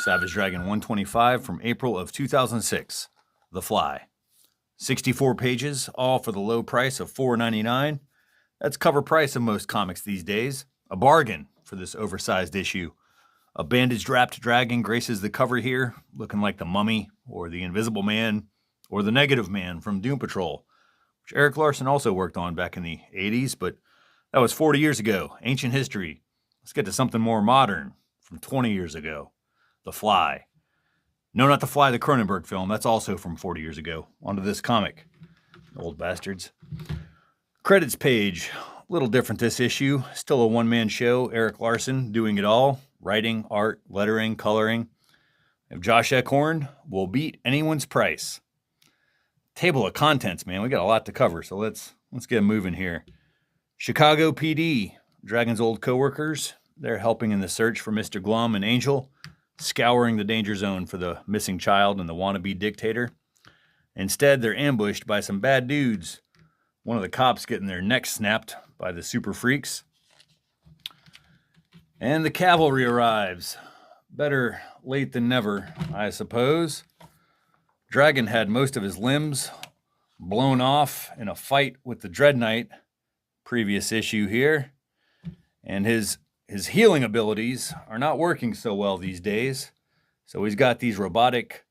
Savage Dragon 125 from April of 2006, The Fly. 64 pages, all for the low price of $4.99. That's cover price of most comics these days. A bargain for this oversized issue. A bandaged-wrapped dragon graces the cover here, looking like the Mummy, or the Invisible Man, or the Negative Man from Doom Patrol, which Erik Larsen also worked on back in the 80s, but that was 40 years ago. Ancient history. Let's get to something more modern from 20 years ago. The Fly. No, not The Fly, the Cronenberg film. That's also from 40 years ago. Onto this comic. Old bastards. Credits page. A little different this issue. Still a one-man show. Erik Larsen doing it all. Writing, art, lettering, coloring. If Josh Eckhorn will beat anyone's price. Table of contents, man. We got a lot to cover, so let's get moving here. Chicago PD. Dragon's old co-workers. They're helping in the search for Mr. Glum and Angel, scouring the danger zone for the missing child and the wannabe dictator. Instead, they're ambushed by some bad dudes. One of the cops getting their necks snapped by the super freaks. And the cavalry arrives. Better late than never, I suppose. Dragon had most of his limbs blown off in a fight with the Dread Knight, previous issue here. And his healing abilities are not working so well these days. So he's got these robotic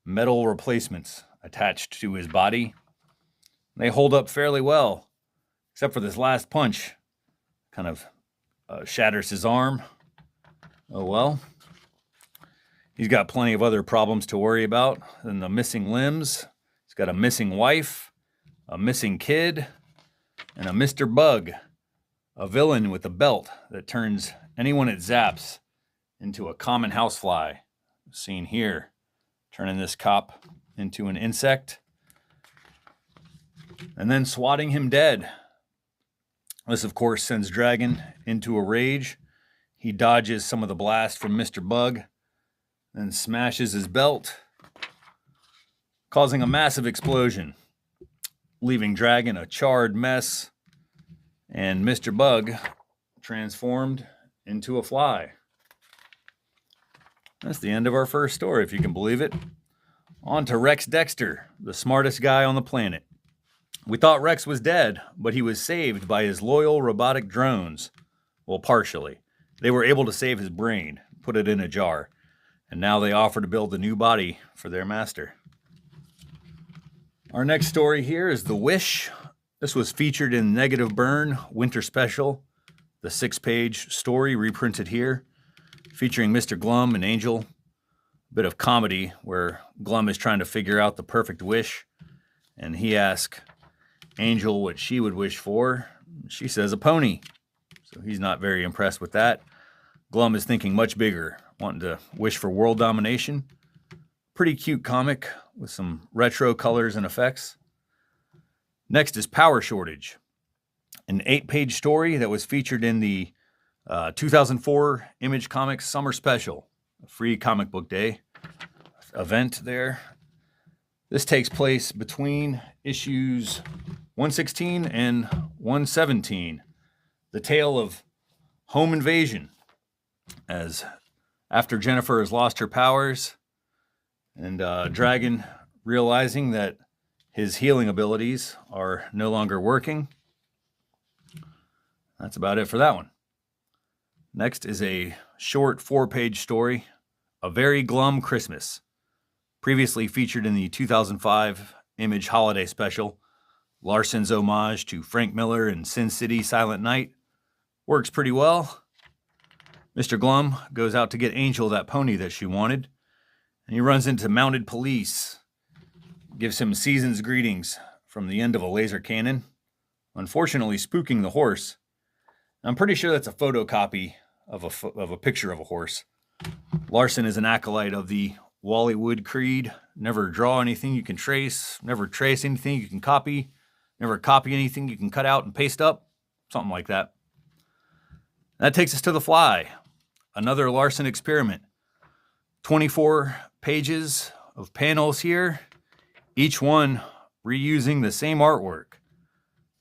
metal replacements attached to his body. They hold up fairly well, except for this last punch. Kind of shatters his arm. Oh well. He's got plenty of other problems to worry about than the missing limbs. He's got a missing wife, a missing kid, and a Mr. Bug. A villain with a belt that turns anyone it zaps into a common housefly. Seen here, turning this cop into an insect. And then swatting him dead. This, of course, sends Dragon into a rage. He dodges some of the blast from Mr. Bug, then smashes his belt, causing a massive explosion, leaving Dragon a charred mess. And Mr. Bug transformed into a fly. That's the end of our first story, if you can believe it. On to Rex Dexter, the smartest guy on the planet. We thought Rex was dead, but he was saved by his loyal robotic drones. Well, partially. They were able to save his brain, put it in a jar, and now they offer to build a new body for their master. Our next story here is The Wish. This was featured in Negative Burn Winter Special, the 6-page story reprinted here, featuring Mr. Glum and Angel. A bit of comedy where Glum is trying to figure out the perfect wish, and he asks Angel what she would wish for. She says a pony, so he's not very impressed with that. Glum is thinking much bigger, wanting to wish for world domination. Pretty cute comic with some retro colors and effects. Next is Power Shortage, an 8-page story that was featured in the 2004 Image Comics Summer Special, a free comic book day event there. This takes place between issues 116 and 117. The tale of home invasion, as after Jennifer has lost her powers and Dragon realizing that his healing abilities are no longer working. That's about it for that one. Next is a short 4-page story, A Very Glum Christmas, previously featured in the 2005 Image Holiday Special. Larsen's homage to Frank Miller and Sin City Silent Night works pretty well. Mr. Glum goes out to get Angel that pony that she wanted, and he runs into mounted police. Gives him season's greetings from the end of a laser cannon, unfortunately spooking the horse. I'm pretty sure that's a photocopy of a picture of a horse. Larsen is an acolyte of the Wally Wood Creed. Never draw anything you can trace, never trace anything you can copy, never copy anything you can cut out and paste up, something like that. That takes us to The Fly, another Larsen experiment. 24 pages of panels here. Each one reusing the same artwork.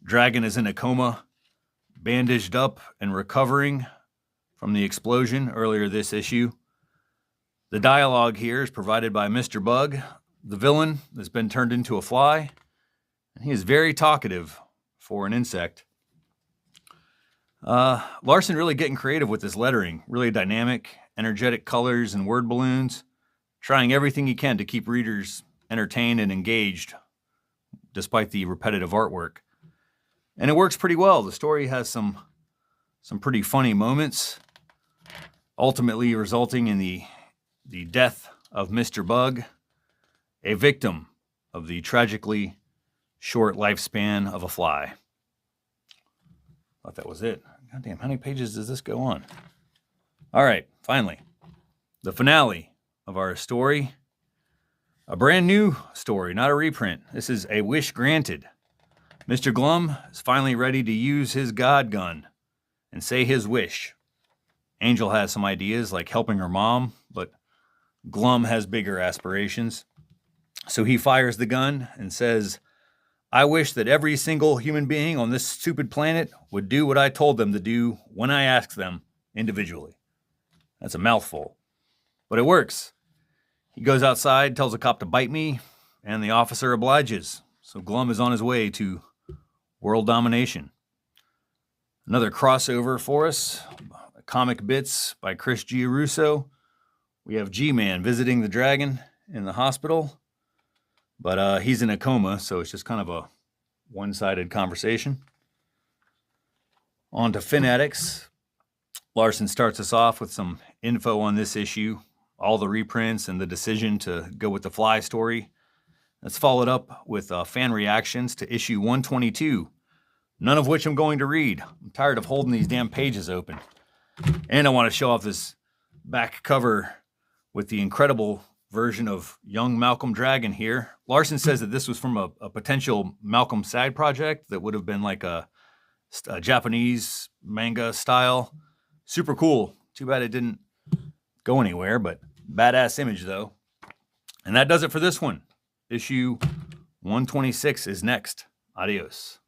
Dragon is in a coma, bandaged up and recovering from the explosion earlier this issue. The dialogue here is provided by Mr. Bug, the villain that's been turned into a fly. And he is very talkative for an insect. Larson really getting creative with this lettering. Really dynamic, energetic colors and word balloons. Trying everything he can to keep readers entertained and engaged despite the repetitive artwork. And it works pretty well. The story has some pretty funny moments, ultimately resulting in the death of Mr. Bug, a victim of the tragically short lifespan of a fly. Thought that was it. Goddamn, how many pages does this go on? All right, finally, the finale of our story. A brand new story, not a reprint. This is A Wish Granted. Mr. Glum is finally ready to use his God gun and say his wish. Angel has some ideas like helping her mom, but Glum has bigger aspirations. So he fires the gun and says, "I wish that every single human being on this stupid planet would do what I told them to do when I asked them individually." That's a mouthful, but it works. He goes outside, tells a cop to bite me, and the officer obliges. So Glum is on his way to world domination. Another crossover for us, Comic Bits by Chris Giarrusso. We have G-Man visiting the dragon in the hospital, but he's in a coma, so it's just kind of a one-sided conversation. On to Fanatics. Larson starts us off with some info on this issue, all the reprints and the decision to go with the Fly story. That's followed up with fan reactions to issue 122, none of which I'm going to read. I'm tired of holding these damn pages open. And I want to show off this back cover with the incredible version of young Malcolm Dragon here. Larson says that this was from a potential Malcolm side project that would have been like a Japanese manga style. Super cool. Too bad it didn't go anywhere, but badass image though. And that does it for this one. Issue 126 is next. Adios.